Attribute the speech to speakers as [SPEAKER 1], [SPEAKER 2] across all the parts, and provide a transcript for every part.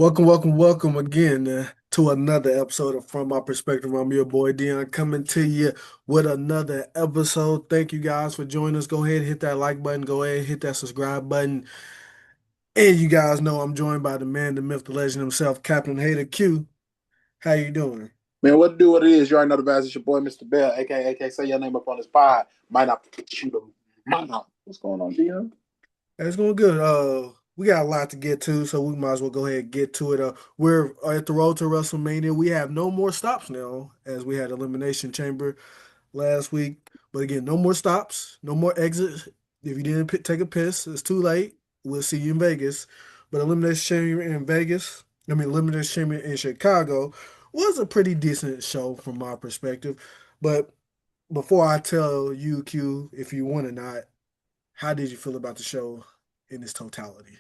[SPEAKER 1] Welcome again to another episode of From My Perspective. I'm your boy Dion coming to you with another episode. Thank you guys for joining us. Go ahead, hit that like button. Go ahead, hit that subscribe button. And you guys know I'm joined by the man, the myth, the legend himself, Captain Hater Q. How you doing?
[SPEAKER 2] Man, what to do what it is. You already know the vibes. It's your boy, Mr. Bell, aka say your name up on this pod. Might not put you the mouth. What's going on, Dion?
[SPEAKER 1] It's going good. We got a lot to get to, so we might as well go ahead and get to it. We're at the road to WrestleMania. We have no more stops now, as we had Elimination Chamber last week. But again, no more stops, no more exits. If you didn't take a piss, it's too late. We'll see you in Vegas. But Elimination Chamber in Vegas, Elimination Chamber in Chicago was a pretty decent show from my perspective. But before I tell you, Q, if you won or not, how did you feel about the show in its totality?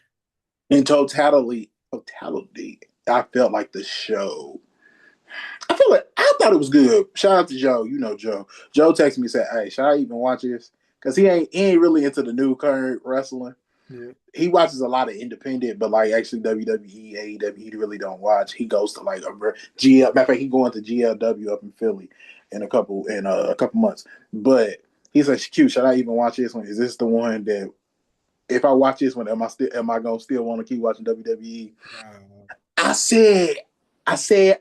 [SPEAKER 2] In totality, I felt like the show. I thought it was good. Shout out to Joe. You know Joe. Joe texted me and said, "Hey, should I even watch this?" Because he ain't really into the new current wrestling.
[SPEAKER 1] Yeah.
[SPEAKER 2] He watches a lot of independent, but like actually WWE, AEW, he really don't watch. He goes to like a GL. Matter of fact, he going to GLW up in Philly in a couple months. But he's like, "Q, should I even watch this one? Is this the one that if I watch this one, am I gonna still want to keep watching WWE?" I said,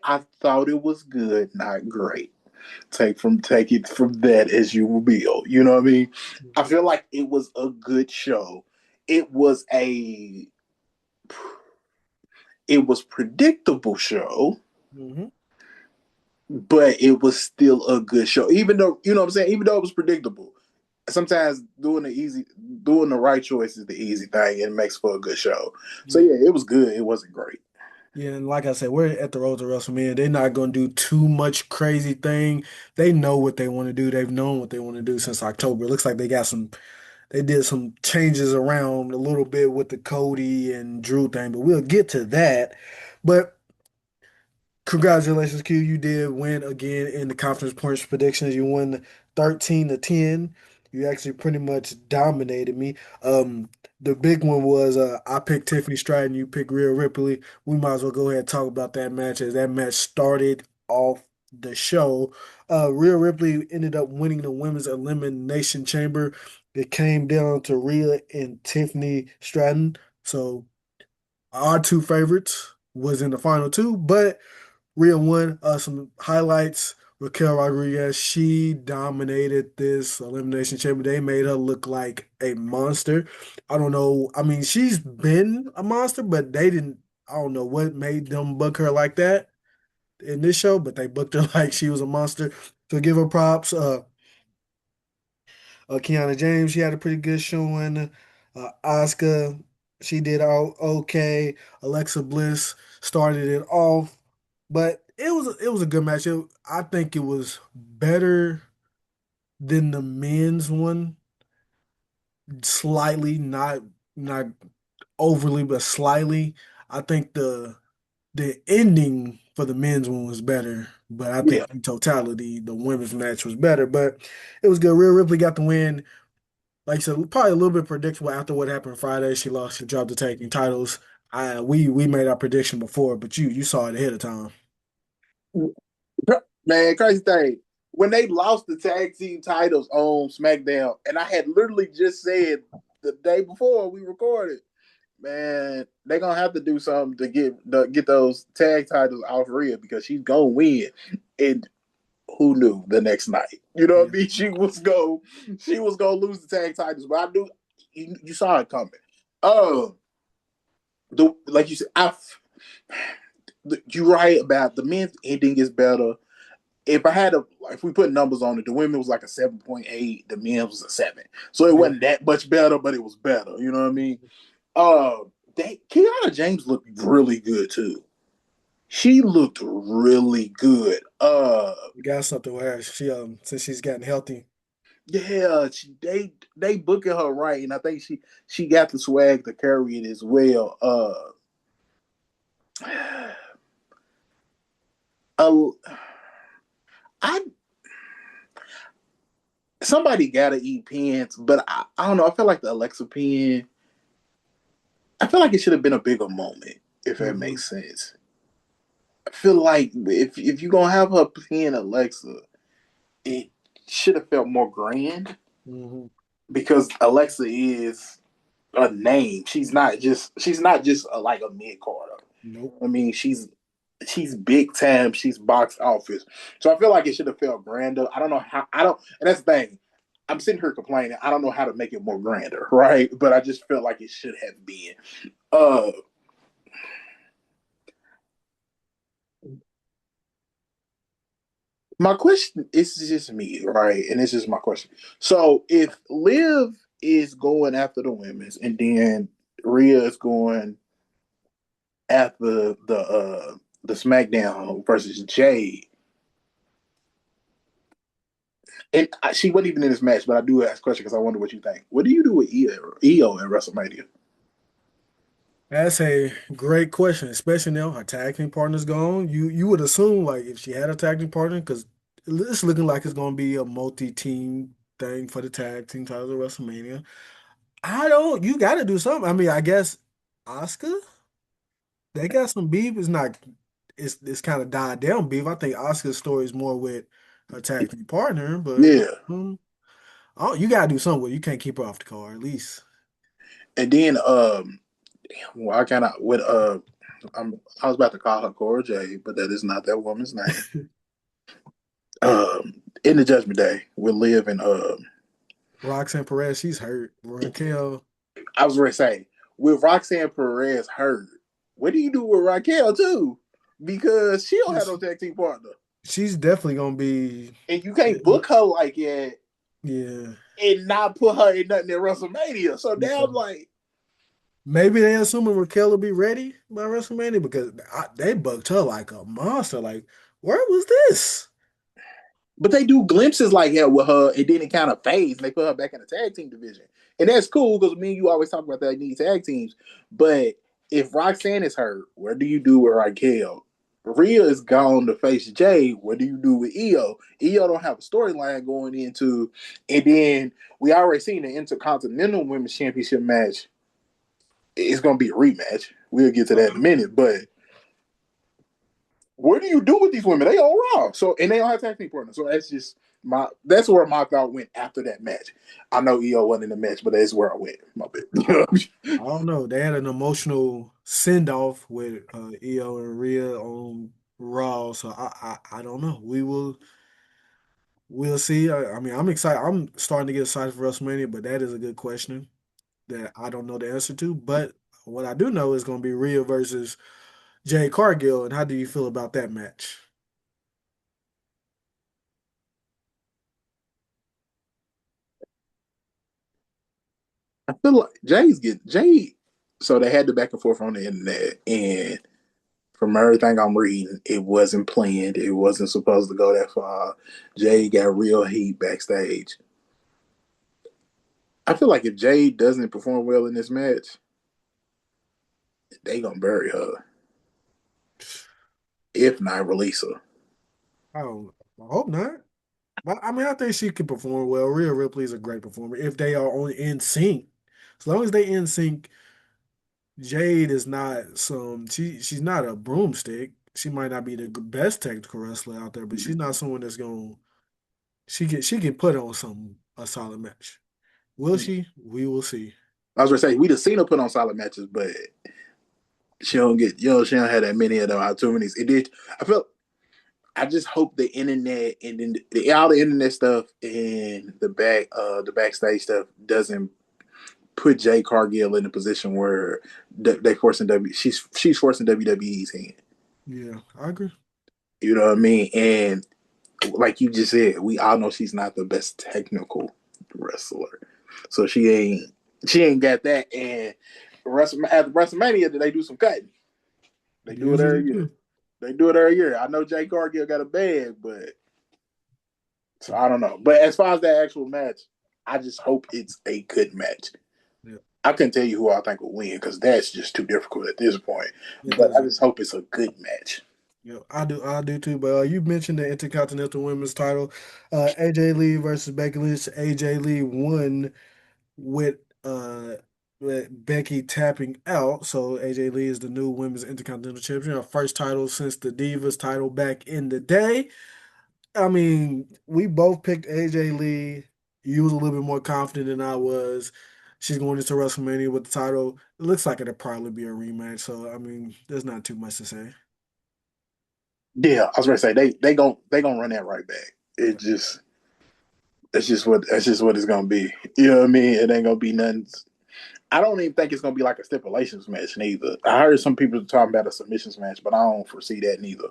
[SPEAKER 2] I thought it was good, not great. Take it from that as you will. You know what I mean? I feel like it was a good show. It was a it was predictable show,
[SPEAKER 1] Mm-hmm.
[SPEAKER 2] but it was still a good show. Even though, you know what I'm saying, even though it was predictable. Sometimes doing the right choice is the easy thing and it makes for a good show. So yeah, it was good. It wasn't great.
[SPEAKER 1] Yeah, and like I said, we're at the road to WrestleMania. They're not going to do too much crazy thing. They know what they want to do. They've known what they want to do since October. It looks like they did some changes around a little bit with the Cody and Drew thing, but we'll get to that. But congratulations, Q. You did win again in the conference points predictions. You won 13-10. You actually pretty much dominated me. The big one was I picked Tiffany Stratton, you picked Rhea Ripley. We might as well go ahead and talk about that match as that match started off the show. Rhea Ripley ended up winning the women's elimination chamber. It came down to Rhea and Tiffany Stratton. So our two favorites was in the final two, but Rhea won. Some highlights. Raquel Rodriguez, she dominated this elimination chamber. They made her look like a monster. I don't know. I mean, she's been a monster, but they didn't. I don't know what made them book her like that in this show, but they booked her like she was a monster. So give her props. Kiana James, she had a pretty good showing. Asuka, she did all okay. Alexa Bliss started it off, but it was a good match. I think it was better than the men's one, slightly, not overly, but slightly. I think the ending for the men's one was better, but I think
[SPEAKER 2] Yeah.
[SPEAKER 1] in totality the women's match was better. But it was good. Rhea Ripley got the win. Like I said, probably a little bit predictable after what happened Friday. She lost, she dropped the taking titles. We made our prediction before, but you saw it ahead of time.
[SPEAKER 2] Man, crazy thing. When they lost the tag team titles on SmackDown, and I had literally just said the day before we recorded, man, they're gonna have to do something to get those tag titles off Rhea because she's gonna win. And who knew the next night? You know what
[SPEAKER 1] Yeah.
[SPEAKER 2] I mean? She was gonna lose the tag titles, but I knew you saw it coming. Uh like you said, you're right about the men's ending is better. If we put numbers on it, the women was like a 7.8, the men was a 7. So it
[SPEAKER 1] Yeah.
[SPEAKER 2] wasn't that much better, but it was better. You know what I mean? Kiana James looked really good too. She looked really good.
[SPEAKER 1] We got something with her. She since she's gotten healthy.
[SPEAKER 2] Yeah, they booking her right, and I think she got the swag to carry it as well. Uh, I somebody gotta eat pins, but I don't know. I feel like the Alexa pin. I feel like it should have been a bigger moment. if that
[SPEAKER 1] Hmm.
[SPEAKER 2] makes sense. I feel like if you're gonna have her pin Alexa, it should have felt more grand
[SPEAKER 1] Hmm.
[SPEAKER 2] because Alexa is a name. She's not just like a mid carder.
[SPEAKER 1] Nope.
[SPEAKER 2] I mean, she's big time. She's box office. So I feel like it should have felt grander. I don't know how. I don't. And that's the thing. I'm sitting here complaining. I don't know how to make it more grander, right? But I just felt like it should have been. Uh, my question is just me, right? And this is my question. So if Liv is going after the women's, and then Rhea is going after the SmackDown versus Jade, and she wasn't even in this match, but I do ask a question because I wonder what you think. What do you do with EO at WrestleMania?
[SPEAKER 1] That's a great question, especially now her tag team partner's gone. You would assume like if she had a tag team partner, because it's looking like it's going to be a multi-team thing for the tag team titles at WrestleMania. I don't. You got to do something. I mean, I guess Oscar. They got some beef. It's not. It's kind of died down beef. I think Oscar's story is more with her tag team partner, but
[SPEAKER 2] Yeah,
[SPEAKER 1] oh, you got to do something with it. You can't keep her off the card at least.
[SPEAKER 2] and then well, I kind of with I was about to call her Cora J, but that is not that woman's name. In the Judgment Day, with Liv and
[SPEAKER 1] Roxanne Perez, she's hurt. Raquel.
[SPEAKER 2] I was ready to say with Roxanne Perez hurt. What do you do with Raquel too? Because she don't have no tag team partner,
[SPEAKER 1] She's definitely gonna be.
[SPEAKER 2] and you can't book her like that
[SPEAKER 1] Yeah,
[SPEAKER 2] and not put her in nothing at WrestleMania. So now
[SPEAKER 1] yeah.
[SPEAKER 2] I'm like,
[SPEAKER 1] Maybe they assuming Raquel will be ready by WrestleMania because they booked her like a monster. Like, where was this?
[SPEAKER 2] but they do glimpses like that with her, and then it kind of fades, and they put her back in the tag team division, and that's cool because me and you always talk about that need tag teams. But if Roxanne is hurt, what do you do with Raquel? Rhea is gone to face Jay. What do you do with EO? EO don't have a storyline going into, and then we already seen the Intercontinental Women's Championship match. It's going to be a rematch. We'll get to that in a minute, but what do you do with these women? They all raw. So and they all have tag team partners. So that's where my thought went after that match. I know EO wasn't in the match, but that's where I went. My bad.
[SPEAKER 1] I don't know. They had an emotional send off with Io and Rhea on Raw, so I don't know. We'll see. I mean, I'm excited. I'm starting to get excited for WrestleMania, but that is a good question that I don't know the answer to. But what I do know is going to be Rhea versus Jade Cargill. And how do you feel about that match?
[SPEAKER 2] I feel like Jay. So they had the back and forth on the internet, and from everything I'm reading, it wasn't planned. It wasn't supposed to go that far. Jay got real heat backstage. I feel like if Jay doesn't perform well in this match, they gonna bury her. If not, release her.
[SPEAKER 1] I hope not. But I mean, I think she can perform well. Rhea Ripley is a great performer if they are only in sync. As long as they in sync, Jade is not she's not a broomstick. She might not be the best technical wrestler out there, but she's not someone that's going she can put on some a solid match. Will she? We will see.
[SPEAKER 2] I was gonna say we'd have seen her put on solid matches, but she don't get she don't have that many of them opportunities. It did. I felt. I just hope the internet and then all the internet stuff and the backstage stuff doesn't put Jay Cargill in a position where they forcing she's forcing WWE's hand.
[SPEAKER 1] Yeah, I agree.
[SPEAKER 2] You know what I mean? And like you just said, we all know she's not the best technical wrestler, so she ain't got that. And at WrestleMania, they do some cutting. They do it
[SPEAKER 1] Usually
[SPEAKER 2] every year.
[SPEAKER 1] do.
[SPEAKER 2] They do it every year. I know Jay Cargill got a bag, but so I don't know. But as far as that actual match, I just hope it's a good match.
[SPEAKER 1] Yeah,
[SPEAKER 2] I couldn't tell you who I think will win because that's just too difficult at this point.
[SPEAKER 1] it
[SPEAKER 2] But I
[SPEAKER 1] doesn't.
[SPEAKER 2] just hope it's a good match.
[SPEAKER 1] Yeah, I do too. But you mentioned the Intercontinental Women's title, AJ Lee versus Becky Lynch. AJ Lee won with with Becky tapping out. So AJ Lee is the new women's intercontinental champion, her first title since the Divas title back in the day. I mean, we both picked AJ Lee. You was a little bit more confident than I was. She's going into WrestleMania with the title. It looks like it'll probably be a rematch. So I mean, there's not too much to say.
[SPEAKER 2] Yeah, I was gonna say they gonna run that right back. It just that's just what it's gonna be. You know what I mean? It ain't gonna be nothing. I don't even think it's gonna be like a stipulations match neither. I heard some people talking about a submissions match, but I don't foresee that neither.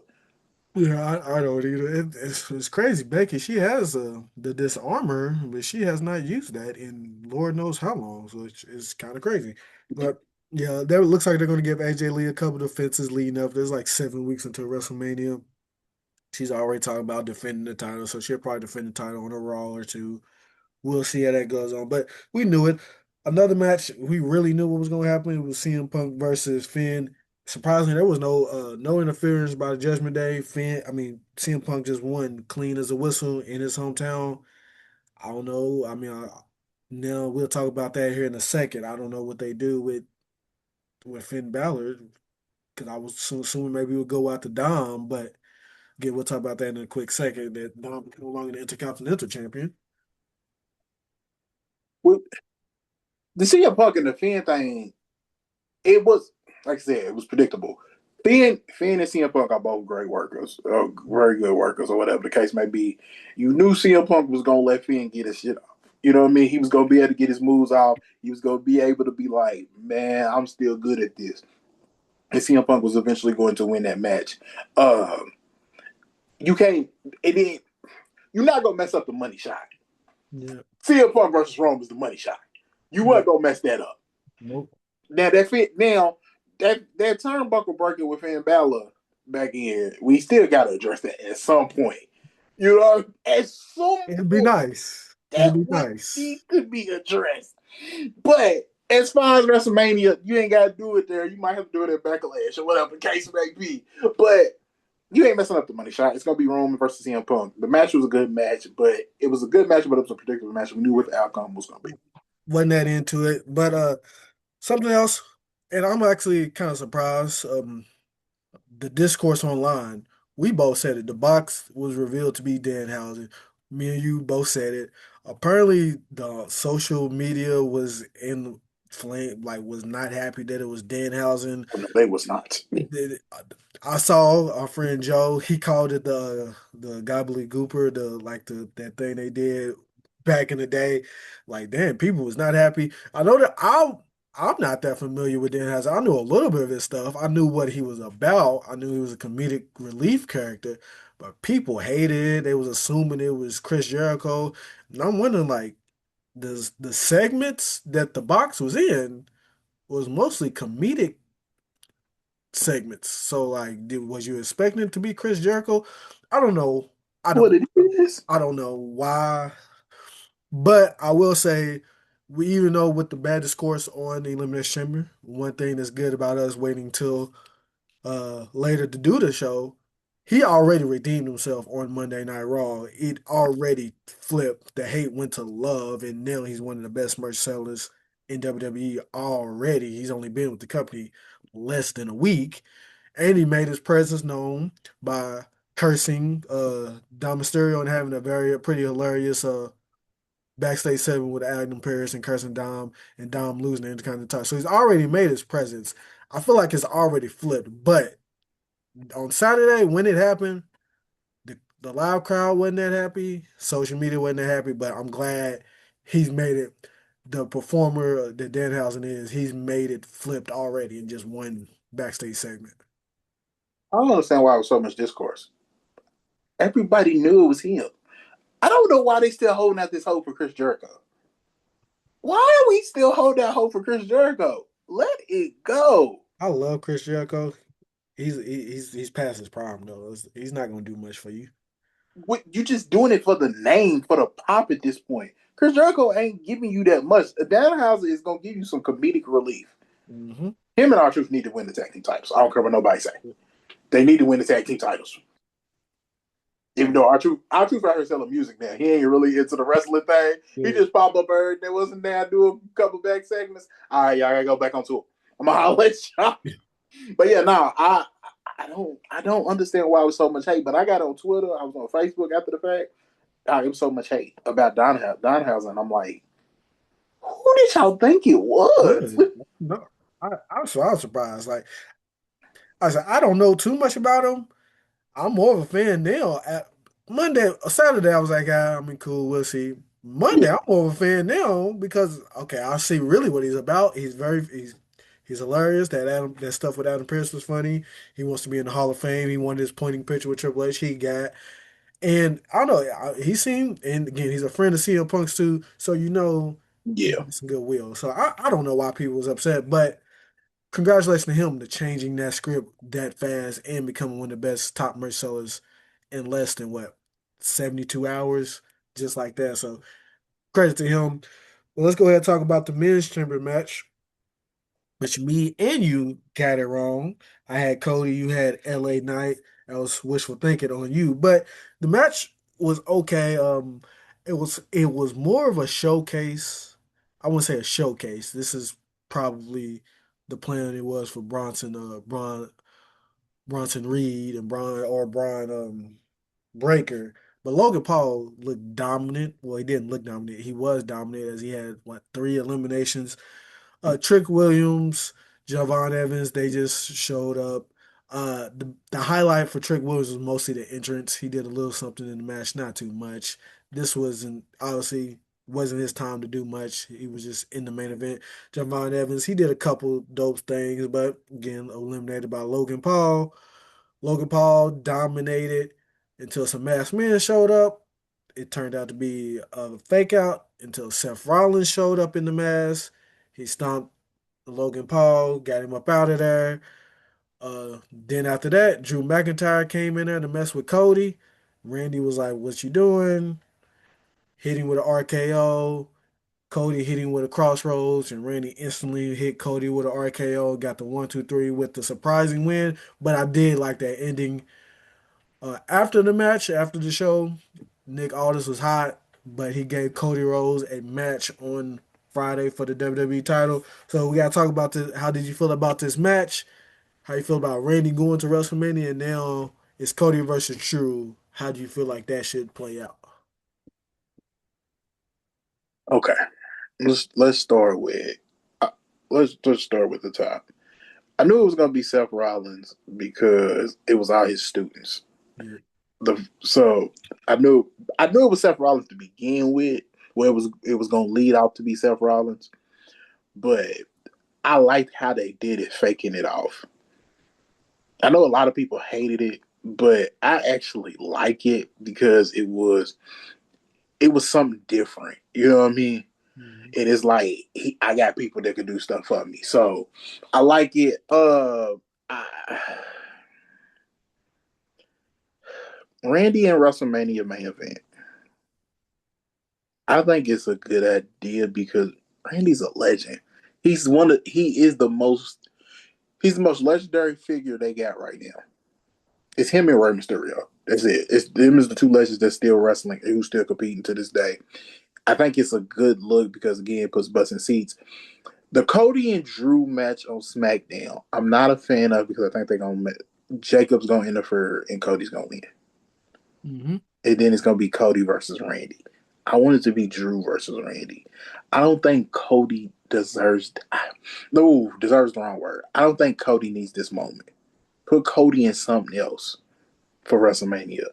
[SPEAKER 1] Yeah, I don't either. It's crazy. Becky, she has the disarmor, but she has not used that in Lord knows how long. So it's kind of crazy. But yeah, that looks like they're going to give AJ Lee a couple of defenses leading up. There's like 7 weeks until WrestleMania. She's already talking about defending the title, so she'll probably defend the title on a Raw or two. We'll see how that goes on. But we knew it. Another match we really knew what was going to happen. It was CM Punk versus Finn. Surprisingly, there was no interference by the Judgment Day. CM Punk just won clean as a whistle in his hometown. I don't know. Now we'll talk about that here in a second. I don't know what they do with Finn Balor because I was assuming maybe we'll go out to Dom, but again, we'll talk about that in a quick second. That Dom is no longer the Intercontinental Champion.
[SPEAKER 2] Well, the CM Punk and the Finn thing, it was like I said, it was predictable. Finn and CM Punk are both great workers, very good workers, or whatever the case may be. You knew CM Punk was gonna let Finn get his shit off. You know what I mean? He was gonna be able to get his moves off. He was gonna be able to be like, man, I'm still good at this. And CM Punk was eventually going to win that match. Um, you can't. It didn't. You're not gonna mess up the money shot.
[SPEAKER 1] Yeah.
[SPEAKER 2] CM Punk versus Rome is the money shot. You
[SPEAKER 1] Yeah.
[SPEAKER 2] weren't gonna mess that up.
[SPEAKER 1] Nope.
[SPEAKER 2] Now that turnbuckle breaking with Finn Balor back in, we still gotta address that at some point. You know, at some
[SPEAKER 1] It'd be
[SPEAKER 2] point
[SPEAKER 1] nice. It'd
[SPEAKER 2] that
[SPEAKER 1] be
[SPEAKER 2] would
[SPEAKER 1] nice.
[SPEAKER 2] need to be addressed. But as far as WrestleMania, you ain't gotta do it there. You might have to do it at Backlash or whatever the case may be. But you ain't messing up the money shot. It's gonna be Roman versus CM Punk. The match was a good match, but it was a good match, but it was a predictable match. We knew what the outcome was gonna be.
[SPEAKER 1] Wasn't that into it. But something else, and I'm actually kind of surprised. The discourse online, we both said it. The box was revealed to be Danhausen. Me and you both said it. Apparently, the social media was in flame, like was not happy that it was Danhausen.
[SPEAKER 2] Oh, no, they was not.
[SPEAKER 1] I saw our friend Joe. He called it the gobbledygooper, the like the that thing they did back in the day. Like, damn, people was not happy. I know that I'm not that familiar with Dan Hazard. I knew a little bit of his stuff. I knew what he was about. I knew he was a comedic relief character, but people hated it. They was assuming it was Chris Jericho, and I'm wondering like the segments that the box was in was mostly comedic segments. So like, was you expecting it to be Chris Jericho? I don't know. I
[SPEAKER 2] What
[SPEAKER 1] don't.
[SPEAKER 2] it is?
[SPEAKER 1] I don't know why, but I will say, we even know with the bad discourse on the Elimination Chamber, one thing that's good about us waiting till later to do the show, he already redeemed himself on Monday Night Raw. It already flipped. The hate went to love, and now he's one of the best merch sellers in WWE already. He's only been with the company less than a week, and he made his presence known by cursing Dom Mysterio and having a very pretty hilarious backstage segment with Adam Paris and cursing Dom and Dom losing the Intercontinental title. So he's already made his presence. I feel like it's already flipped. But on Saturday, when it happened, the live crowd wasn't that happy. Social media wasn't that happy. But I'm glad he's made it. The performer that Danhausen is, he's made it flipped already in just one backstage segment.
[SPEAKER 2] I don't understand why there was so much discourse. Everybody knew it was him. I don't know why they still holding out this hope for Chris Jericho. Why are we still holding out hope for Chris Jericho? Let it go.
[SPEAKER 1] I love Chris Jericho. He's past his prime though. He's not gonna do much for you.
[SPEAKER 2] You just doing it for the name, for the pop at this point. Chris Jericho ain't giving you that much. Danhausen is gonna give you some comedic relief.
[SPEAKER 1] Hmm.
[SPEAKER 2] Him and R-Truth need to win the tag team titles. I don't care what nobody say. They need to win the tag team titles. Even though our truth out here selling music now, he ain't really into the wrestling thing. He
[SPEAKER 1] Yeah.
[SPEAKER 2] just pop up there. There wasn't there. Do a couple back segments. All right, y'all gotta go back on tour. I'm gonna holler at y'all. But yeah, no, I don't understand why it was so much hate. But I got on Twitter. I was on Facebook after the fact. It was so much hate about Danhausen. I'm like, who did y'all think it was?
[SPEAKER 1] Really? No. I was surprised. Like I said, I don't know too much about him. I'm more of a fan now. At Monday or Saturday, I was like, I mean, cool, we'll see. Monday,
[SPEAKER 2] Yeah,
[SPEAKER 1] I'm more of a fan now because okay, I see really what he's about. He's hilarious. That stuff with Adam Pearce was funny. He wants to be in the Hall of Fame. He wanted his pointing picture with Triple H. He got, and I don't know. He seemed, and again, he's a friend of CM Punk's too. So he
[SPEAKER 2] yeah,
[SPEAKER 1] got some goodwill. So I don't know why people was upset, but congratulations to him to changing that script that fast and becoming one of the best top merch sellers in less than what 72 hours, just like that. So credit to him. Well, let's go ahead and talk about the men's chamber match, which me and you got it wrong. I had Cody, you had LA Knight. That was wishful thinking on you, but the match was okay. It was more of a showcase. I wouldn't say a showcase. This is probably the plan it was for Bronson Reed and Brian Breaker. But Logan Paul looked dominant. Well, he didn't look dominant. He was dominant as he had what, three eliminations. Trick Williams, Javon Evans, they just showed up. The highlight for Trick Williams was mostly the entrance. He did a little something in the match, not too much. This wasn't obviously wasn't his time to do much. He was just in the main event. Javon Evans, he did a couple dope things, but again, eliminated by Logan Paul. Logan Paul dominated until some masked men showed up. It turned out to be a fake out until Seth Rollins showed up in the mask. He stomped Logan Paul, got him up out of there. Then after that, Drew McIntyre came in there to mess with Cody. Randy was like, "What you doing?" Hit him with an RKO. Cody hit him with a crossroads, and Randy instantly hit Cody with an RKO. Got the 1, 2, 3 with the surprising win. But I did like that ending. After the match, after the show, Nick Aldis was hot, but he gave Cody Rhodes a match on Friday for the WWE title. So we gotta talk about this. How did you feel about this match? How you feel about Randy going to WrestleMania, and now it's Cody versus Drew. How do you feel like that should play out?
[SPEAKER 2] okay. Let's start with uh, let's just start with the top. I knew it was gonna be Seth Rollins because it was all his students.
[SPEAKER 1] Yeah.
[SPEAKER 2] So I knew it was Seth Rollins to begin with. Where it was gonna lead off to be Seth Rollins, but I liked how they did it, faking it off. I know a lot of people hated it, but I actually like it because it was something different. You know what I mean?
[SPEAKER 1] Mhm.
[SPEAKER 2] It is like I got people that can do stuff for me, so I like it. I, Randy and WrestleMania main event. I think it's a good idea because Randy's a legend. He is the most he's the most legendary figure they got right now. It's him and Rey Mysterio. That's it. It's them is the two legends that's still wrestling and who's still competing to this day. I think it's a good look because again it puts butts in seats. The Cody and Drew match on SmackDown, I'm not a fan of because I think they're gonna Jacob's gonna interfere and Cody's gonna win.
[SPEAKER 1] Mhm.
[SPEAKER 2] And then it's gonna be Cody versus Randy. I want it to be Drew versus Randy. I don't think Cody deserves. No, deserves the wrong word. I don't think Cody needs this moment. Put Cody in something else for WrestleMania.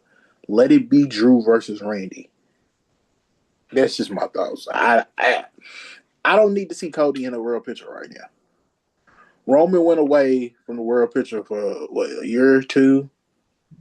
[SPEAKER 2] Let it be Drew versus Randy. That's just my thoughts. I don't need to see Cody in a real picture right now. Roman went away from the world picture for what, a year or two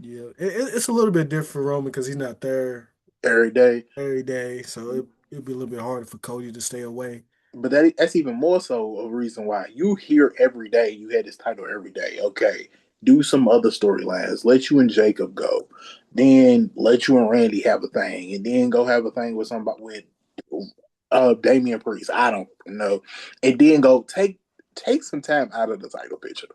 [SPEAKER 1] Yeah, it's a little bit different for Roman because he's not there
[SPEAKER 2] every day.
[SPEAKER 1] every day, so it'd be a little bit harder for Cody to stay away.
[SPEAKER 2] But that's even more so a reason why you hear every day you had this title every day. Okay, do some other storylines. Let you and Jacob go, then let you and Randy have a thing, and then go have a thing with somebody with Damian Priest. I don't know, and then go take some time out of the title picture.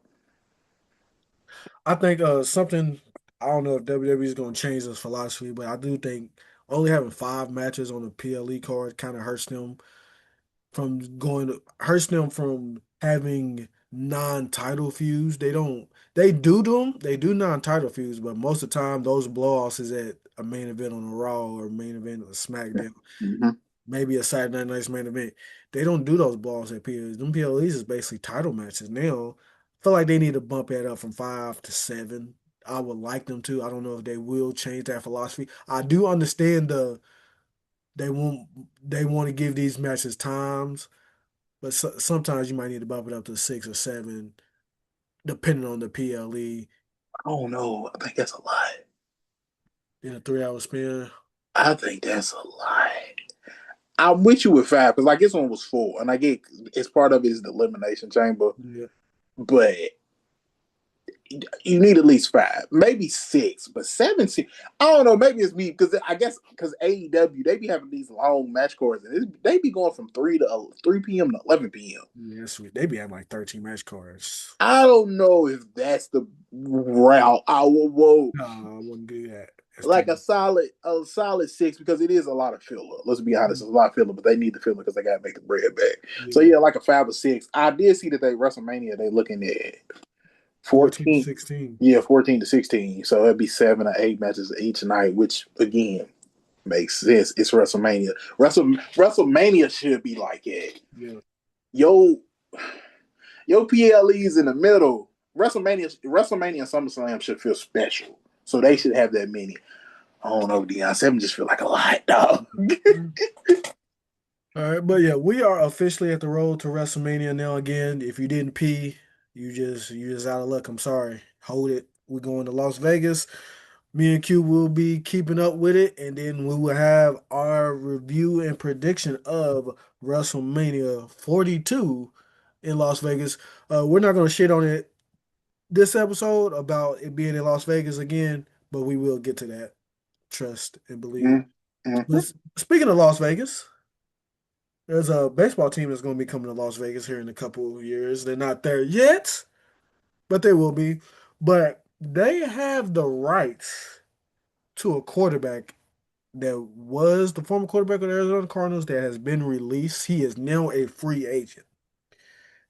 [SPEAKER 1] I think something. I don't know if WWE is going to change this philosophy, but I do think only having 5 matches on the PLE card kind of hurts them from having non-title feuds. They do non-title feuds, but most of the time those blowoffs is at a main event on a Raw or main event on SmackDown,
[SPEAKER 2] Mm-hmm.
[SPEAKER 1] maybe a Saturday Night's main event. They don't do those blowoffs at PLEs. Them PLEs is basically title matches now. I feel like they need to bump that up from 5 to 7. I would like them to. I don't know if they will change that philosophy. I do understand they want they want to give these matches times, but sometimes you might need to bump it up to 6 or 7, depending on the PLE
[SPEAKER 2] I don't know. I think that's a lot.
[SPEAKER 1] in a 3 hour span.
[SPEAKER 2] I think that's a lot. I'm with you with five because like this one was four, and I get it's part of it is the elimination chamber,
[SPEAKER 1] Yeah,
[SPEAKER 2] but you need at least five, maybe six, but seven. I don't know. Maybe it's me because I guess because AEW they be having these long match cards and they be going from 3 p.m. to 11 p.m.
[SPEAKER 1] yeah, sweet. They be having like 13 match cards.
[SPEAKER 2] I don't know if that's the route I will go.
[SPEAKER 1] No, I wouldn't do that. That's too
[SPEAKER 2] Like
[SPEAKER 1] much.
[SPEAKER 2] a solid six because it is a lot of filler. Let's be honest, it's a lot of filler, but they need the filler because they got to make the bread back. So
[SPEAKER 1] Yeah,
[SPEAKER 2] yeah, like a 5 or 6. I did see that they WrestleMania they looking at
[SPEAKER 1] 14 to
[SPEAKER 2] 14.
[SPEAKER 1] 16.
[SPEAKER 2] Yeah, 14 to 16. So it'd be 7 or 8 matches each night, which again makes sense. It's WrestleMania. WrestleMania should be like it.
[SPEAKER 1] Yeah.
[SPEAKER 2] Yo, your PLEs in the middle. WrestleMania and SummerSlam should feel special. So they should have that many. I don't know, Dion. 7 just feel like a lot, dog.
[SPEAKER 1] All right, but yeah, we are officially at the road to WrestleMania now. Again, if you didn't pee, you just out of luck. I'm sorry. Hold it. We're going to Las Vegas. Me and Q will be keeping up with it, and then we will have our review and prediction of WrestleMania 42 in Las Vegas. We're not going to shit on it this episode about it being in Las Vegas again, but we will get to that. Trust and believe.
[SPEAKER 2] Mm-hmm.
[SPEAKER 1] But speaking of Las Vegas. There's a baseball team that's going to be coming to Las Vegas here in a couple of years. They're not there yet, but they will be. But they have the rights to a quarterback that was the former quarterback of the Arizona Cardinals that has been released. He is now a free agent.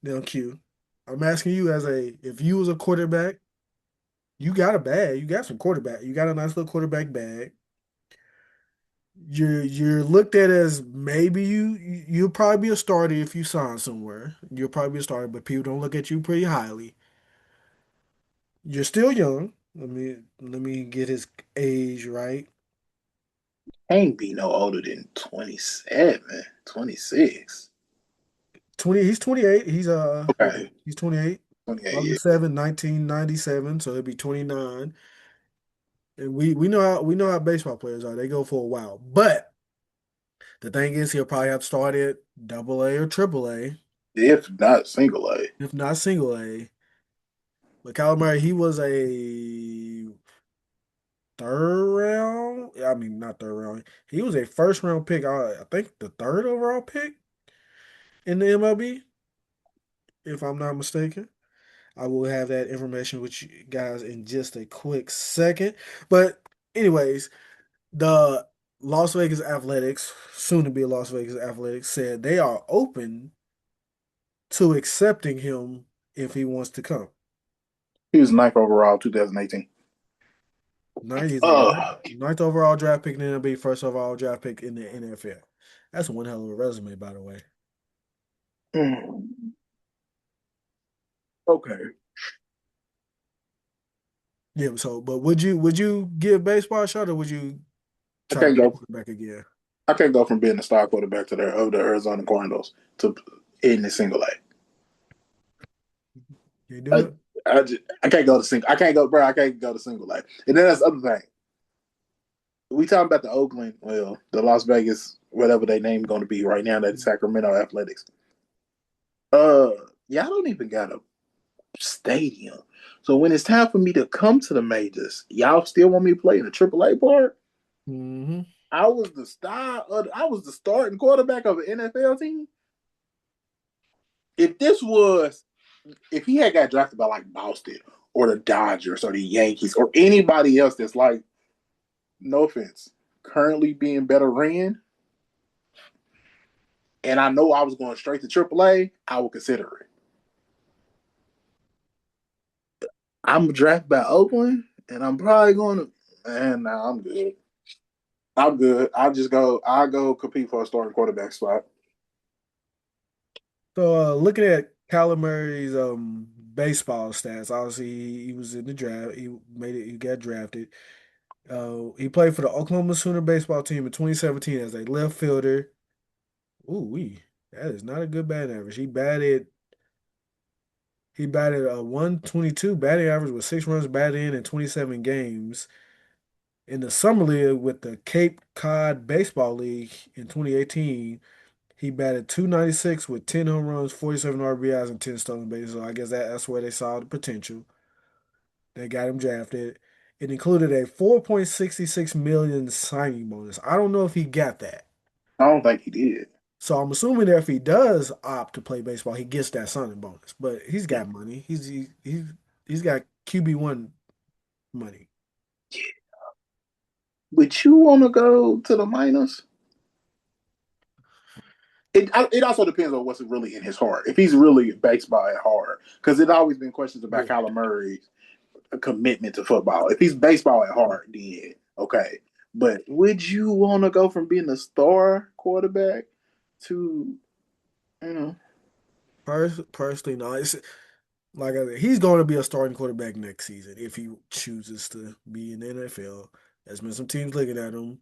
[SPEAKER 1] Now, Q, I'm asking you if you was a quarterback, you got a bag, you got some quarterback, you got a nice little quarterback bag. You're looked at as maybe you'll probably be a starter if you sign somewhere. You'll probably be a starter, but people don't look at you pretty highly. You're still young. Let me get his age right.
[SPEAKER 2] Ain't be no older than 27, 26.
[SPEAKER 1] 20, he's 28. Yeah,
[SPEAKER 2] Okay.
[SPEAKER 1] he's 28.
[SPEAKER 2] 28, yeah.
[SPEAKER 1] August 7, 1997, so he'll be 29. And we know how baseball players are. They go for a while. But the thing is he'll probably have to start at double A or triple A,
[SPEAKER 2] If not single A.
[SPEAKER 1] if not single A. But Kyler Murray, he was a third round. I mean, not third round. He was a first round pick. I think the third overall pick in the MLB, if I'm not mistaken. I will have that information with you guys in just a quick second. But, anyways, the Las Vegas Athletics, soon to be Las Vegas Athletics, said they are open to accepting him if he wants to come.
[SPEAKER 2] He was ninth overall, 2018.
[SPEAKER 1] He's a
[SPEAKER 2] Oh,
[SPEAKER 1] ninth overall draft pick in the NBA, first overall draft pick in the NFL. That's one hell of a resume, by the way.
[SPEAKER 2] okay.
[SPEAKER 1] Yeah. So, but would you give baseball a shot, or would you
[SPEAKER 2] I
[SPEAKER 1] try to
[SPEAKER 2] can't
[SPEAKER 1] be a
[SPEAKER 2] go.
[SPEAKER 1] quarterback again?
[SPEAKER 2] I can't go from being a star quarterback to the Arizona Cardinals to in the single A.
[SPEAKER 1] You do it?
[SPEAKER 2] I can't go to single. I can't go, bro. I can't go to single A. And then that's the other thing. We talking about the Oakland, well, the Las Vegas, whatever they name going to be right now, that Sacramento Athletics. Uh, y'all don't even got a stadium. So when it's time for me to come to the majors, y'all still want me to play in the AAA part?
[SPEAKER 1] Mm-hmm.
[SPEAKER 2] I was the starting quarterback of an NFL team. If this was if he had got drafted by like Boston or the Dodgers or the Yankees or anybody else that's like, no offense, currently being better ran, and I know I was going straight to AAA, I would consider it. I'm drafted by Oakland, and I'm probably going to. Man, nah, I'm good. I'm good. I'll just go. I'll go compete for a starting quarterback spot.
[SPEAKER 1] So looking at Kyler Murray's baseball stats, obviously he was in the draft. He made it. He got drafted. He played for the Oklahoma Sooner baseball team in 2017 as a left fielder. Ooh, that is not a good batting average. He batted a 122 batting average with 6 runs batted in 27 games. In the summer league with the Cape Cod Baseball League in 2018, he batted 296 with 10 home runs, 47 RBIs, and 10 stolen bases. So I guess that's where they saw the potential. They got him drafted. It included a 4.66 million signing bonus. I don't know if he got that.
[SPEAKER 2] I don't think he did.
[SPEAKER 1] So I'm assuming that if he does opt to play baseball, he gets that signing bonus. But he's got money. He's got QB1 money.
[SPEAKER 2] Would you want to go to the minors? It also depends on what's really in his heart. If he's really baseball at heart, because it always been questions about
[SPEAKER 1] Yeah.
[SPEAKER 2] Kyler Murray's commitment to football. If he's baseball at heart, then okay. But would you want to go from being a star quarterback to you know?
[SPEAKER 1] Personally, no. Like I said, he's going to be a starting quarterback next season if he chooses to be in the NFL. There's been some teams looking at him.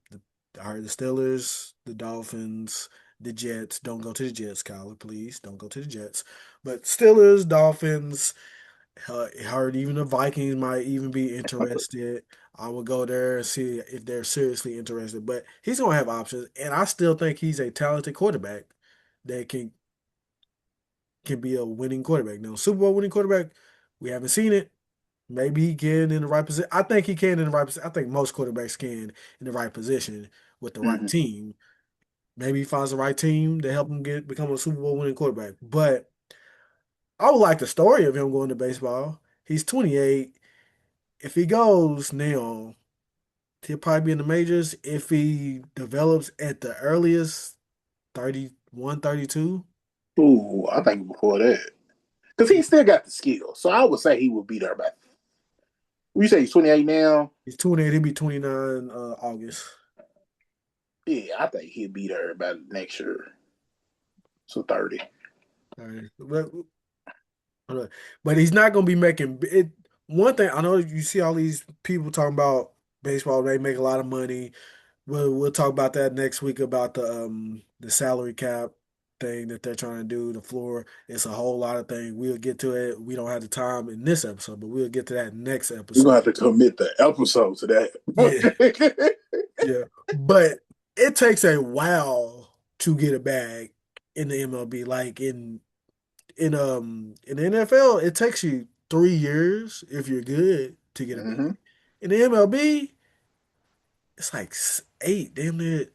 [SPEAKER 1] I heard the Steelers, the Dolphins, the Jets. Don't go to the Jets, Kyler, please. Don't go to the Jets. But Steelers, Dolphins, heard even the Vikings might even be interested. I would go there and see if they're seriously interested. But he's going to have options, and I still think he's a talented quarterback that can be a winning quarterback. Now, Super Bowl winning quarterback, we haven't seen it. Maybe he can in the right position. I think he can in the right position. I think most quarterbacks can in the right position with the right
[SPEAKER 2] Mm-hmm.
[SPEAKER 1] team. Maybe he finds the right team to help him become a Super Bowl winning quarterback. But I would like the story of him going to baseball. He's 28. If he goes now, he'll probably be in the majors. If he develops at the earliest, 31, 32.
[SPEAKER 2] Ooh, I think before that, because he still got the skill. So I would say he would be there by. You say he's 28 now.
[SPEAKER 1] He's 28. He'll be 29 August.
[SPEAKER 2] Yeah, I think he'll be there by next year. So 30.
[SPEAKER 1] All right. But he's not going to be making it. One thing I know, you see all these people talking about baseball, they make a lot of money. We'll talk about that next week about the salary cap thing that they're trying to do, the floor. It's a whole lot of things. We'll get to it. We don't have the time in this episode, but we'll get to that next
[SPEAKER 2] We're
[SPEAKER 1] episode.
[SPEAKER 2] gonna have to commit the episode to
[SPEAKER 1] Yeah,
[SPEAKER 2] that.
[SPEAKER 1] yeah. But it takes a while to get a bag in the MLB. Like in the NFL, it takes you 3 years if you're good to get a bag.
[SPEAKER 2] Mm-hmm.
[SPEAKER 1] In the MLB, it's like eight, damn near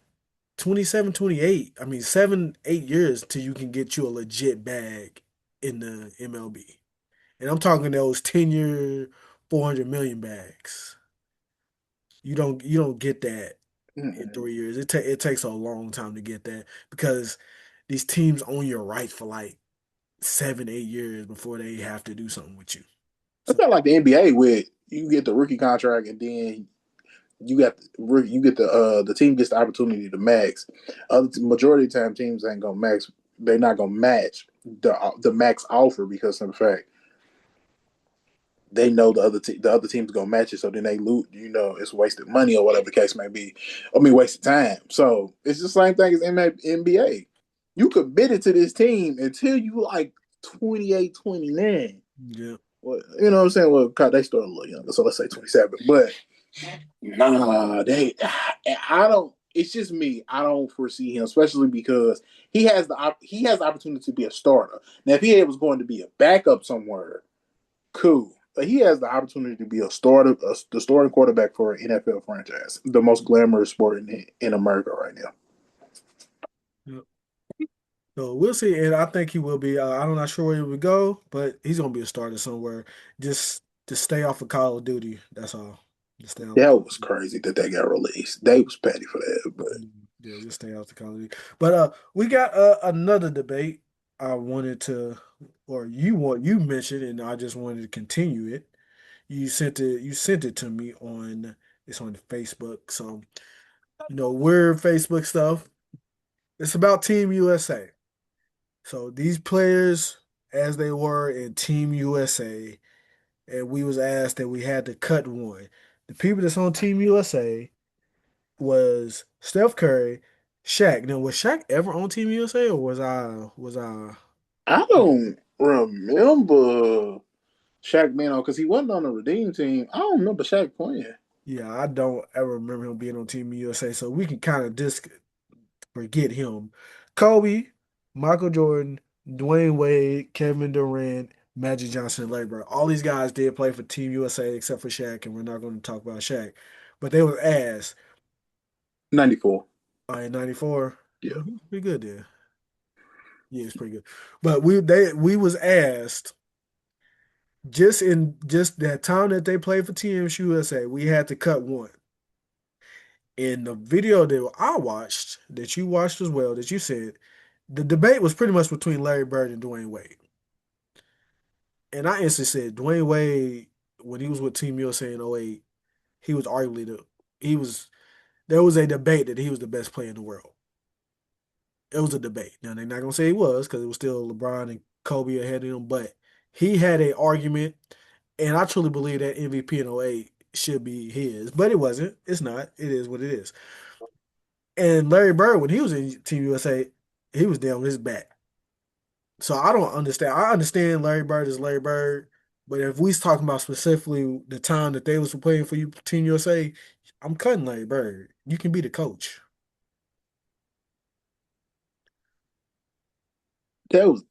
[SPEAKER 1] 27, 28. I mean, 7, 8 years till you can get you a legit bag in the MLB. And I'm talking those 10-year, 400 million bags. You don't get that in
[SPEAKER 2] Mm-hmm.
[SPEAKER 1] 3 years. It takes a long time to get that because these teams own your rights for like 7, 8 years before they have to do something with you.
[SPEAKER 2] It's
[SPEAKER 1] So
[SPEAKER 2] not like the NBA where you get the rookie contract and then the team gets the opportunity to max. Majority of the time teams ain't gonna max. They're not gonna match the max offer because of the fact they know the other team's gonna match it, so then they lose. It's wasted money or whatever the case may be. I mean, wasted time. So it's the same thing as NBA. You committed to this team until you like 28, 29.
[SPEAKER 1] yeah.
[SPEAKER 2] Well, you know what I'm saying? Well, God, they start a little younger, so let's say 27. But nah, I don't. It's just me. I don't foresee him, especially because he has the opportunity to be a starter. Now, if he was going to be a backup somewhere, cool. But he has the opportunity to be the starting quarterback for an NFL franchise, the most glamorous sport in America right now.
[SPEAKER 1] Yeah. So we'll see, and I think he will be. I'm not sure where he would go, but he's gonna be a starter somewhere. Just to stay off of Call of Duty. That's all. Just stay off.
[SPEAKER 2] That was crazy that they got released. They was petty for that, but
[SPEAKER 1] Yeah, just stay off the Call of Duty. But we got another debate. I wanted to, or you mentioned, and I just wanted to continue it. You sent it to me on it's on Facebook. So weird Facebook stuff. It's about Team USA. So these players, as they were in Team USA, and we was asked that we had to cut one. The people that's on Team USA was Steph Curry, Shaq. Now, was Shaq ever on Team USA, or was I?
[SPEAKER 2] I don't remember Shaq being on because he wasn't on the Redeem team. I don't remember Shaq playing.
[SPEAKER 1] Yeah, I don't ever remember him being on Team USA, so we can kind of just forget him. Kobe, Michael Jordan, Dwayne Wade, Kevin Durant, Magic Johnson, and Larry Bird. All these guys did play for Team USA except for Shaq, and we're not going to talk about Shaq. But they were asked
[SPEAKER 2] 94.
[SPEAKER 1] in '94.
[SPEAKER 2] Yeah.
[SPEAKER 1] Pretty good there. Yeah, it's pretty good. But we was asked just that time that they played for Team USA, we had to cut one. In the video that I watched, that you watched as well, that you said, the debate was pretty much between Larry Bird and Dwayne Wade. And I instantly said Dwayne Wade, when he was with Team USA in '08, he was arguably he was there was a debate that he was the best player in the world. It was a debate. Now they're not gonna say he was because it was still LeBron and Kobe ahead of him, but he had a argument, and I truly believe that MVP in '08 should be his, but it wasn't. It's not. It is what it is. And Larry Bird, when he was in Team USA, he was down his back. So I don't understand. I understand Larry Bird is Larry Bird, but if we talking about specifically the time that they was playing for you, Team USA, I'm cutting Larry Bird. You can be the coach.
[SPEAKER 2] That was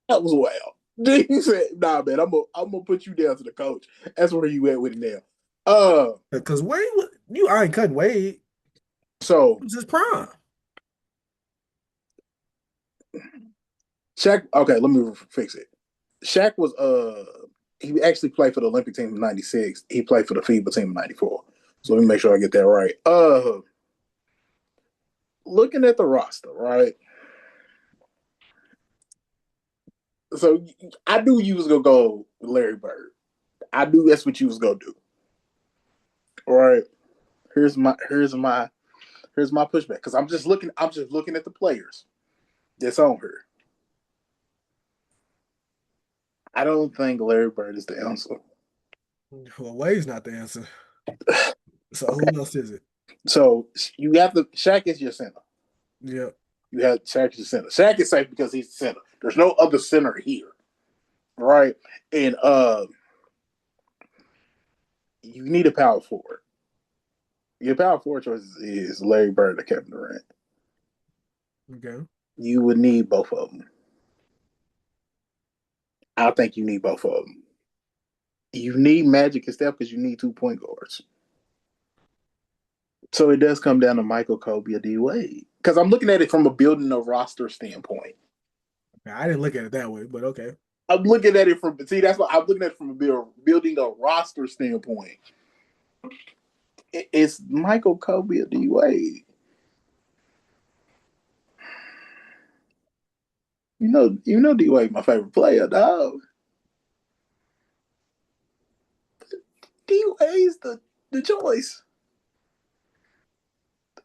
[SPEAKER 2] that was wild. He said, "Nah, man, I'm gonna put you down to the coach. That's where you at with it now."
[SPEAKER 1] Because Wade, I ain't cutting Wade.
[SPEAKER 2] So
[SPEAKER 1] It was his prime.
[SPEAKER 2] Shaq. Okay, let me fix it. Shaq was he actually played for the Olympic team in '96. He played for the FIBA team in '94. So let me make sure I get that right. Looking at the roster, right? So I knew you was gonna go with Larry Bird. I knew that's what you was gonna do. All right. Here's my pushback because I'm just looking at the players that's on here. I don't think Larry Bird is the answer.
[SPEAKER 1] Well, Wade's not the answer. So
[SPEAKER 2] Okay.
[SPEAKER 1] who else is it?
[SPEAKER 2] So you have the Shaq is your center.
[SPEAKER 1] Yeah.
[SPEAKER 2] You have Shaq is your center. Shaq is safe because he's the center. There's no other center here. Right. And you need a power forward. Your power forward choice is Larry Bird or Kevin Durant.
[SPEAKER 1] Okay.
[SPEAKER 2] You would need both of them. I think you need both of them. You need Magic and Steph because you need 2 point guards. So it does come down to Michael, Kobe, or D Wade. Because I'm looking at it from a building a roster standpoint.
[SPEAKER 1] I didn't look at it that way, but okay.
[SPEAKER 2] I'm looking at it from that's what I'm looking at it from a building a roster standpoint. It's Michael, Kobe, or D Wade. You know D Wade my favorite player, dog. D Wade's the choice.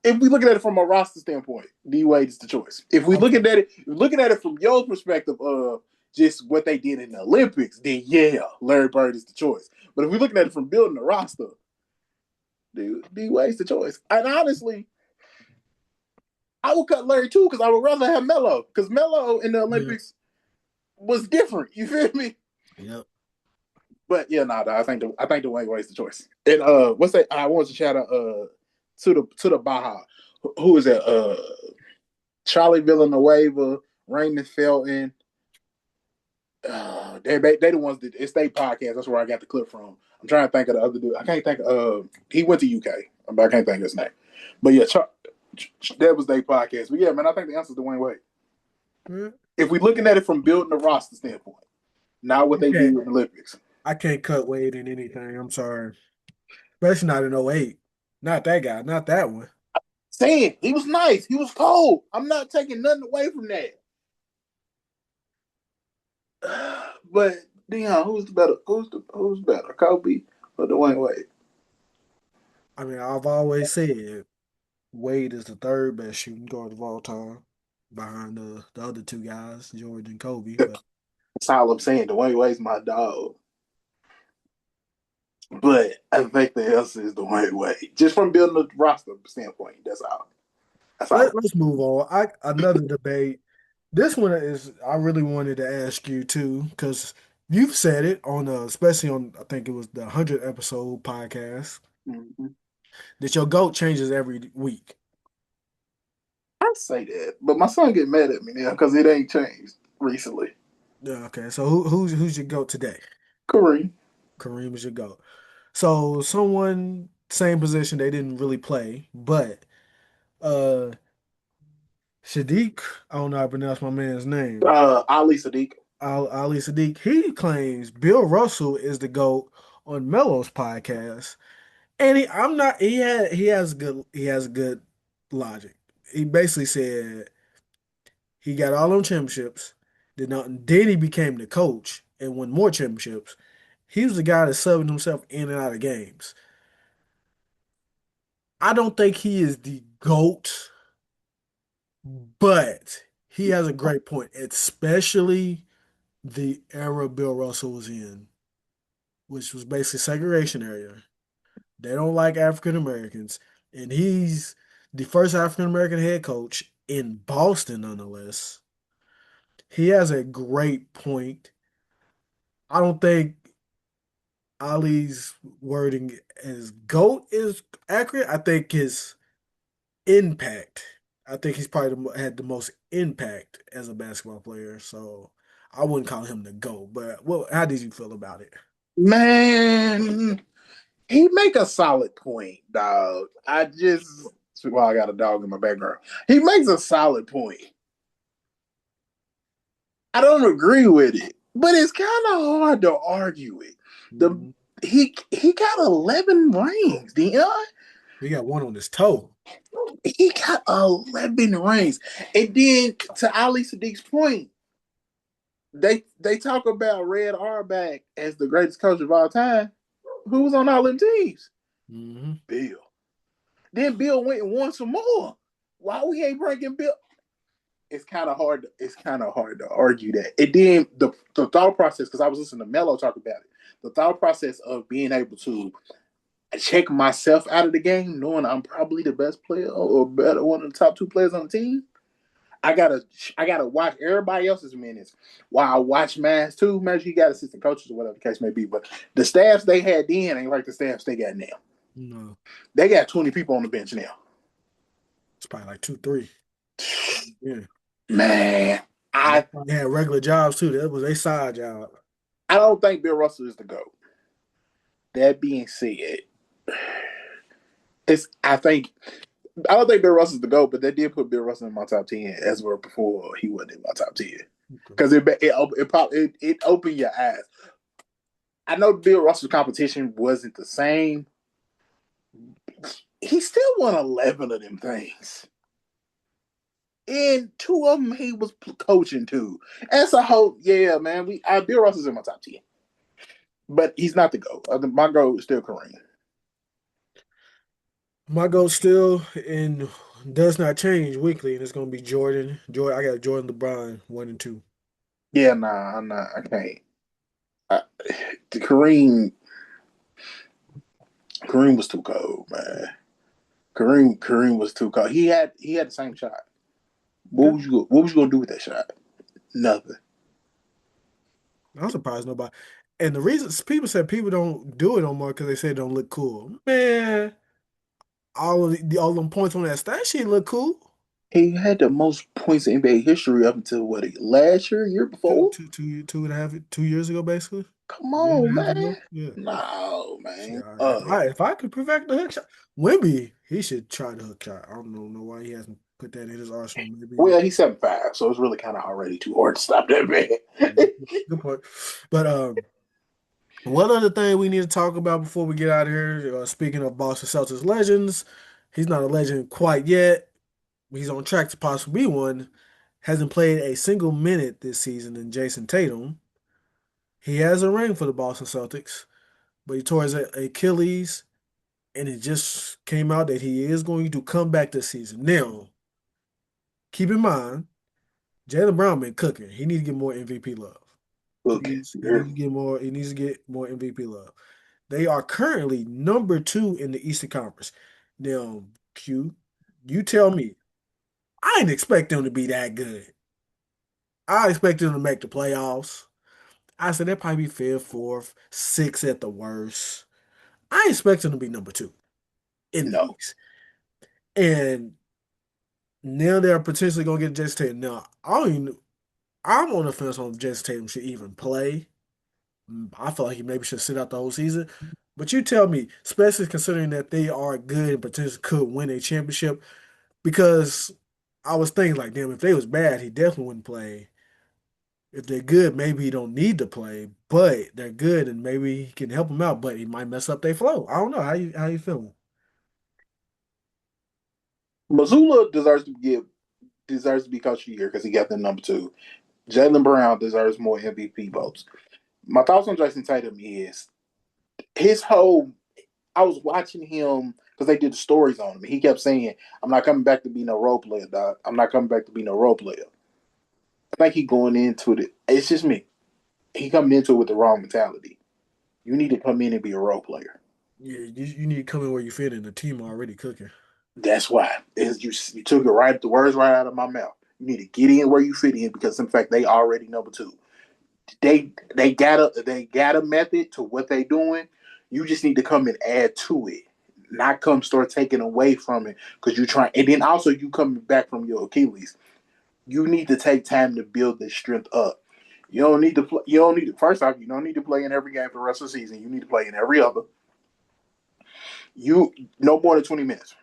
[SPEAKER 2] If we looking at it from a roster standpoint, D Wade is the choice. If we looking at it from your perspective of just what they did in the Olympics, then yeah, Larry Bird is the choice. But if we're looking at it from building a roster, D Wade's the choice. And honestly, I would cut Larry too because I would rather have Melo because Melo in the
[SPEAKER 1] Yeah.
[SPEAKER 2] Olympics was different. You feel me?
[SPEAKER 1] Yep.
[SPEAKER 2] But yeah, I think Dwayne Wade's the choice. And what's that? I want to shout out to the Baja. Who is that? Charlie Villanueva, Raymond Felton. They the ones that it's their podcast. That's where I got the clip from. I'm trying to think of the other dude. I can't think. He went to UK, but I can't think of his name. But yeah, that was their podcast. But yeah, man, I think the answer is Dwayne Wade.
[SPEAKER 1] Yeah.
[SPEAKER 2] If we're looking at it from building the roster standpoint, not what
[SPEAKER 1] I
[SPEAKER 2] they did
[SPEAKER 1] can't
[SPEAKER 2] with the Olympics.
[SPEAKER 1] I can't cut Wade in anything. I'm sorry. Especially not in '08. Not that guy, not that one.
[SPEAKER 2] Saying he was nice, he was cold. I'm not taking nothing away from that. But Dion, who's the better? Who's better, Kobe or Dwayne Wade?
[SPEAKER 1] I mean, I've always said Wade is the third best shooting guard of all time, behind the other two guys, Jordan and Kobe. But
[SPEAKER 2] That's all I'm saying. Dwayne Wade's my dog. But I think the answer is Dwayne Wade. Just from building the roster standpoint. That's all. That's all.
[SPEAKER 1] let's move on. Another debate. This one is I really wanted to ask you too, because you've said it on especially on I think it was the 100th episode podcast
[SPEAKER 2] Mm-hmm.
[SPEAKER 1] that your GOAT changes every week.
[SPEAKER 2] I say that, but my son get mad at me now because it ain't changed recently.
[SPEAKER 1] Yeah, okay, so who's your GOAT today?
[SPEAKER 2] Kareem.
[SPEAKER 1] Kareem is your GOAT. So someone same position they didn't really play, but uh Sadiq, I don't know how to pronounce my man's name.
[SPEAKER 2] Ali Sadiq.
[SPEAKER 1] Ali Sadiq, he claims Bill Russell is the GOAT on Melo's podcast. And I'm not. He has good logic. He basically said he got all them championships. Then he became the coach and won more championships. He was the guy that subbing himself in and out of games. I don't think he is the GOAT, but he has a great point, especially the era Bill Russell was in, which was basically segregation area. They don't like African Americans, and he's the first African American head coach in Boston, nonetheless. He has a great point. I don't think Ali's wording as GOAT is accurate. I think his impact. I think he's probably had the most impact as a basketball player. So I wouldn't call him the GOAT. But well, how did you feel about it?
[SPEAKER 2] Man, he make a solid point, dog. I got a dog in my background. He makes a solid point. I don't agree with it, but it's kind of hard to argue it. The
[SPEAKER 1] Mhm.
[SPEAKER 2] he got 11 rings, Dion.
[SPEAKER 1] He got one on his toe.
[SPEAKER 2] He got 11 rings. And then to Ali Sadiq's point, they talk about Red Auerbach as the greatest coach of all time. Who was on all them teams?
[SPEAKER 1] Hmm.
[SPEAKER 2] Bill. Then Bill went and won some more. Why we ain't bringing Bill? It's kind of hard. It's kind of hard to argue that. And then the thought process, because I was listening to Melo talk about it, the thought process of being able to check myself out of the game, knowing I'm probably the best player or better, one of the top two players on the team. I gotta I gotta watch everybody else's minutes while I watch Mass too. Imagine you got assistant coaches or whatever the case may be, but the staffs they had then ain't like the staffs they got now.
[SPEAKER 1] No,
[SPEAKER 2] They got 20 people on the bench now.
[SPEAKER 1] it's probably like two, three. Yeah.
[SPEAKER 2] Man,
[SPEAKER 1] They
[SPEAKER 2] I
[SPEAKER 1] probably had regular jobs too. That was a side job.
[SPEAKER 2] I don't think Bill Russell is the GOAT. That being said, it's I don't think Bill Russell's the GOAT, but they did put Bill Russell in my top 10 as well before he wasn't in my top 10
[SPEAKER 1] Okay.
[SPEAKER 2] because it opened your eyes. I know Bill Russell's competition wasn't the same. He still won 11 of them things. And two of them he was coaching too. As a whole, yeah, man, Bill Russell's in my top 10. But he's not the GOAT. My GOAT is still Kareem.
[SPEAKER 1] My goal still and does not change weekly, and it's gonna be Jordan. Jordan, I got Jordan, LeBron, 1 and 2.
[SPEAKER 2] Yeah, nah, I'm not. I can't. I, Kareem, Kareem was too cold, man. Kareem was too cold. He had the same shot.
[SPEAKER 1] Okay.
[SPEAKER 2] What was you gonna do with that shot? Nothing.
[SPEAKER 1] I'm surprised nobody. And the reason people said people don't do it no more because they say it don't look cool. Man, all them points on that stat sheet look cool.
[SPEAKER 2] He had the most points in NBA history up until what, last year
[SPEAKER 1] Two,
[SPEAKER 2] before.
[SPEAKER 1] two, 2.5, 2 years ago, basically.
[SPEAKER 2] Come
[SPEAKER 1] Year and
[SPEAKER 2] on,
[SPEAKER 1] a half
[SPEAKER 2] man.
[SPEAKER 1] ago. Yeah.
[SPEAKER 2] No,
[SPEAKER 1] Shit,
[SPEAKER 2] man.
[SPEAKER 1] if I could perfect the hook shot, Wimby, he should try the hook shot. I don't know why he hasn't Put that in his arsenal, maybe.
[SPEAKER 2] Well, he's 7'5", so it's really kind of already too hard to stop that man.
[SPEAKER 1] Good point. But one other thing we need to talk about before we get out of here, speaking of Boston Celtics legends, he's not a legend quite yet. He's on track to possibly be one. Hasn't played a single minute this season in Jason Tatum. He has a ring for the Boston Celtics, but he tore his Achilles, and it just came out that he is going to come back this season. Now, keep in mind, Jaylen Brown been cooking. He needs to get more MVP love.
[SPEAKER 2] Look,
[SPEAKER 1] He needs to get more. He needs to get more MVP love. They are currently number two in the Eastern Conference. Now, Q, you tell me. I didn't expect them to be that good. I expected them to make the playoffs. I said they'd probably be fifth, fourth, sixth at the worst. I expect them to be number two in the
[SPEAKER 2] no.
[SPEAKER 1] East. And now they're potentially gonna get Jason Tatum. Now, I don't even I'm on the fence on if Jason Tatum should even play. I feel like he maybe should sit out the whole season. But you tell me, especially considering that they are good and potentially could win a championship, because I was thinking like, damn, if they was bad, he definitely wouldn't play. If they're good, maybe he don't need to play, but they're good and maybe he can help them out, but he might mess up their flow. I don't know. How you feeling?
[SPEAKER 2] Missoula deserves to be coach of the year because he got the number two. Jaylen Brown deserves more MVP votes. My thoughts on Jason Tatum is his whole. I was watching him because they did the stories on him. He kept saying, "I'm not coming back to be no role player, dog. I'm not coming back to be no role player." I think he going into it. It's just me. He coming into it with the wrong mentality. You need to come in and be a role player.
[SPEAKER 1] Yeah, you need to come in where you fit in. The team already cooking.
[SPEAKER 2] That's why. You took it right, the words right out of my mouth. You need to get in where you fit in because in fact they already number two. They got a method to what they doing. You just need to come and add to it, not come start taking away from it because you're trying. And then also you coming back from your Achilles. You need to take time to build this strength up. You don't need to play. You don't need to. First off, you don't need to play in every game for the rest of the season. You need to play in every other. You no more than 20 minutes.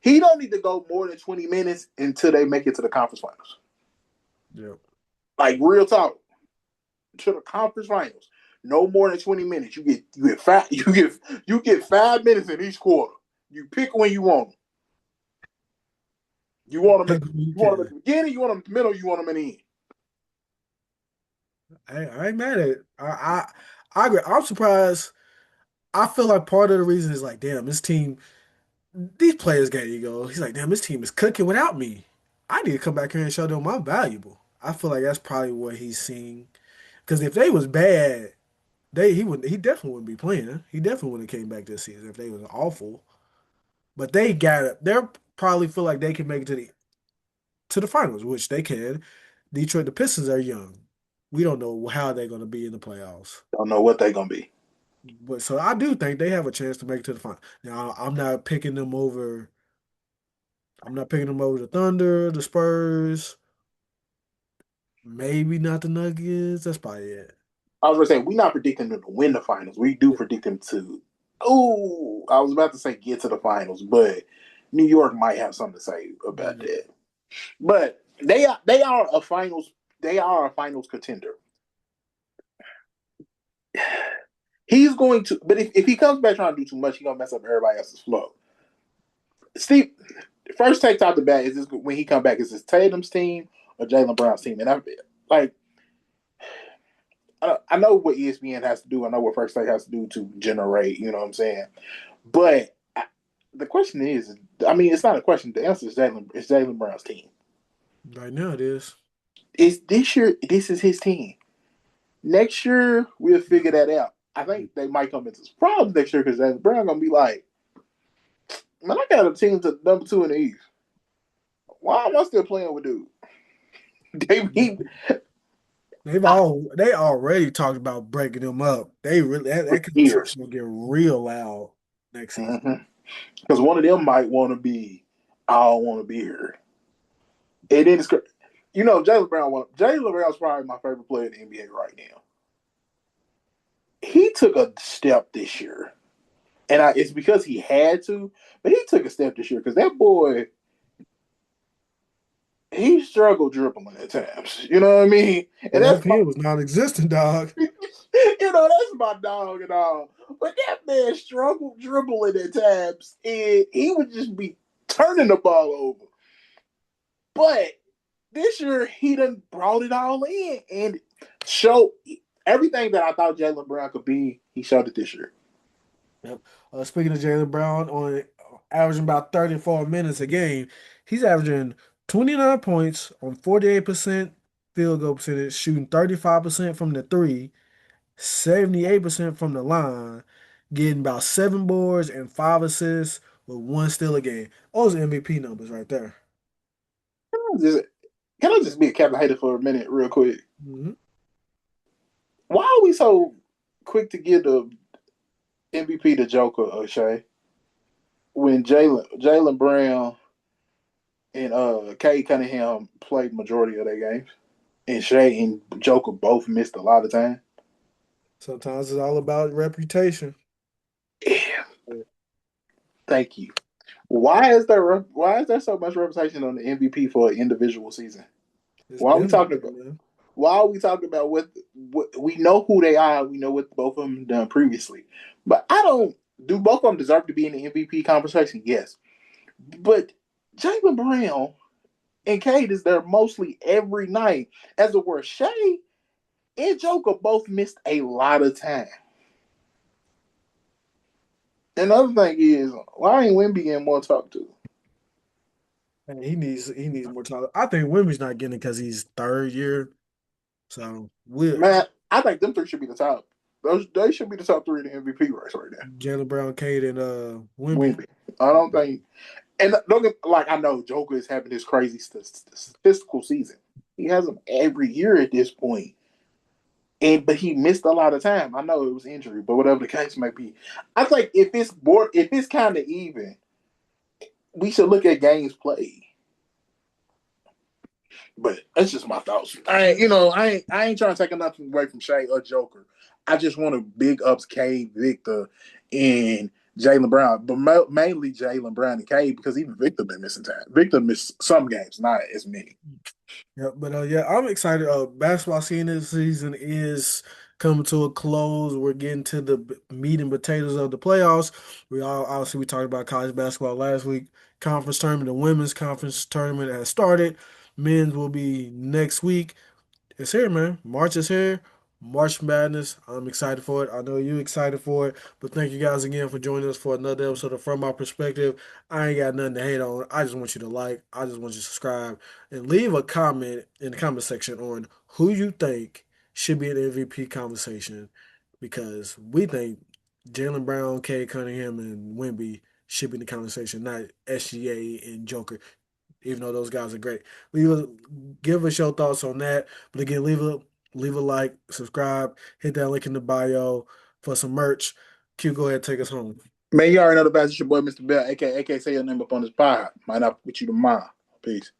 [SPEAKER 2] He don't need to go more than 20 minutes until they make it to the conference finals.
[SPEAKER 1] Yeah.
[SPEAKER 2] Like real talk, to the conference finals. No more than 20 minutes. You get five. You get 5 minutes in each quarter. You pick when you want them. You want them.
[SPEAKER 1] You
[SPEAKER 2] You want them at
[SPEAKER 1] can.
[SPEAKER 2] the beginning. You want them at the middle. You want them at the end.
[SPEAKER 1] I ain't mad at it. I agree. I'm surprised. I feel like part of the reason is like, damn, this team, these players got ego. He's like, damn, this team is cooking without me. I need to come back here and show them I'm valuable. I feel like that's probably what he's seeing. Because if they was bad, he definitely wouldn't be playing. He definitely wouldn't have came back this season if they was awful. But they got it. They're probably feel like they can make it to the finals, which they can. Detroit, the Pistons are young. We don't know how they're going to be in the playoffs.
[SPEAKER 2] Don't know what they're gonna be.
[SPEAKER 1] But so I do think they have a chance to make it to the final. Now I'm not picking them over. I'm not picking them over the Thunder, the Spurs, maybe not the Nuggets. That's probably it.
[SPEAKER 2] I was gonna say we're not predicting them to win the finals. We do predict them to. Oh, I was about to say get to the finals, but New York might have something to say about
[SPEAKER 1] Yeah.
[SPEAKER 2] that. But they are a finals. They are a finals contender. He's going to, but if he comes back trying to do too much, he's gonna mess up everybody else's flow. Steve, first take out the bat is this when he come back, is this Tatum's team or Jaylen Brown's team? And like I know what ESPN has to do. I know what First Take has to do to generate. You know what I'm saying? But the question is, I mean, it's not a question. The answer is Jaylen. It's Jaylen Brown's team.
[SPEAKER 1] Right now it is.
[SPEAKER 2] It's this year. This is his team. Next year we'll figure that out. I think they might come into some problems next year because Jaylen Brown gonna be like, man, I got a team to number two in the East. Why am I still playing with dude? They he
[SPEAKER 1] They already talked about breaking them up. They really
[SPEAKER 2] for
[SPEAKER 1] that
[SPEAKER 2] years.
[SPEAKER 1] conversation will get real loud next season.
[SPEAKER 2] Because one of them might want to be, I don't want to be here. And then it's, Jaylen Brown's probably my favorite player in the NBA right now. He took a step this year, and it's because he had to, but he took a step this year because that boy. he struggled dribbling at times. You know what I mean? And that's my
[SPEAKER 1] ESPN was non-existent, dog.
[SPEAKER 2] that's my dog and all. But that man struggled dribbling at times, and he would just be turning the ball over. But this year he done brought it all in and showed everything that I thought Jaylen Brown could be. He showed it this year.
[SPEAKER 1] Yep. Speaking of Jaylen Brown, on averaging about 34 minutes a game, he's averaging 29 points on 48% field goal percentage, shooting 35% from the three, 78% from the line, getting about 7 boards and 5 assists with one steal a game. Those are MVP numbers right there.
[SPEAKER 2] Just, can I just be a Captain Hater for a minute, real quick?
[SPEAKER 1] Mhm.
[SPEAKER 2] Why are we so quick to give the MVP to Joker, Shay? When Jaylen Brown and Kay Cunningham played majority of their games, and Shay and Joker both missed a lot of time.
[SPEAKER 1] Sometimes it's all about reputation.
[SPEAKER 2] Yeah, thank you. Why is there so much reputation on the MVP for an individual season?
[SPEAKER 1] It's
[SPEAKER 2] Why are we
[SPEAKER 1] been like
[SPEAKER 2] talking
[SPEAKER 1] that,
[SPEAKER 2] about?
[SPEAKER 1] man.
[SPEAKER 2] Why are we talking about what we know who they are? We know what both of them done previously, but I don't. Do both of them deserve to be in the MVP conversation? Yes, but Jaylen Brown and Cade is there mostly every night. As it were, Shay and Joker both missed a lot of time. Another thing is, why ain't Wimby getting more talk to?
[SPEAKER 1] And he needs more time. I think Wimby's not getting it because he's third year. So we
[SPEAKER 2] Man, I think them three should be the top. Those they should be the top three in the MVP race right now.
[SPEAKER 1] Jalen Brown, Cade, and Wimby.
[SPEAKER 2] Wimby. I don't think, and don't get like I know Joker is having this crazy statistical season. He has them every year at this point, and but he missed a lot of time. I know it was injury, but whatever the case may be, I think if it's kind of even, we should look at games played. But that's just my thoughts. I ain't trying to take nothing away from Shay or Joker. I just want to big ups Cade, Victor, and Jaylen Brown, but mainly Jaylen Brown and Cade because even Victor been missing time. Victor missed some games, not as many.
[SPEAKER 1] Yeah, but yeah, I'm excited. Basketball season is coming to a close. We're getting to the meat and potatoes of the playoffs. We talked about college basketball last week. Conference tournament, the women's conference tournament has started. Men's will be next week. It's here, man. March is here. March Madness. I'm excited for it. I know you're excited for it. But thank you guys again for joining us for another episode of From My Perspective. I ain't got nothing to hate on. I just want you to like. I just want you to subscribe and leave a comment in the comment section on who you think should be in the MVP conversation because we think Jalen Brown, Kay Cunningham, and Wimby should be in the conversation, not SGA and Joker even though those guys are great. Give us your thoughts on that. But again, leave a like, subscribe, hit that link in the bio for some merch. Q, go ahead, take us home.
[SPEAKER 2] Man, you already know the best. It's your boy, Mr. Bell, aka say your name up on this pod. Might not put you tomorrow. Peace.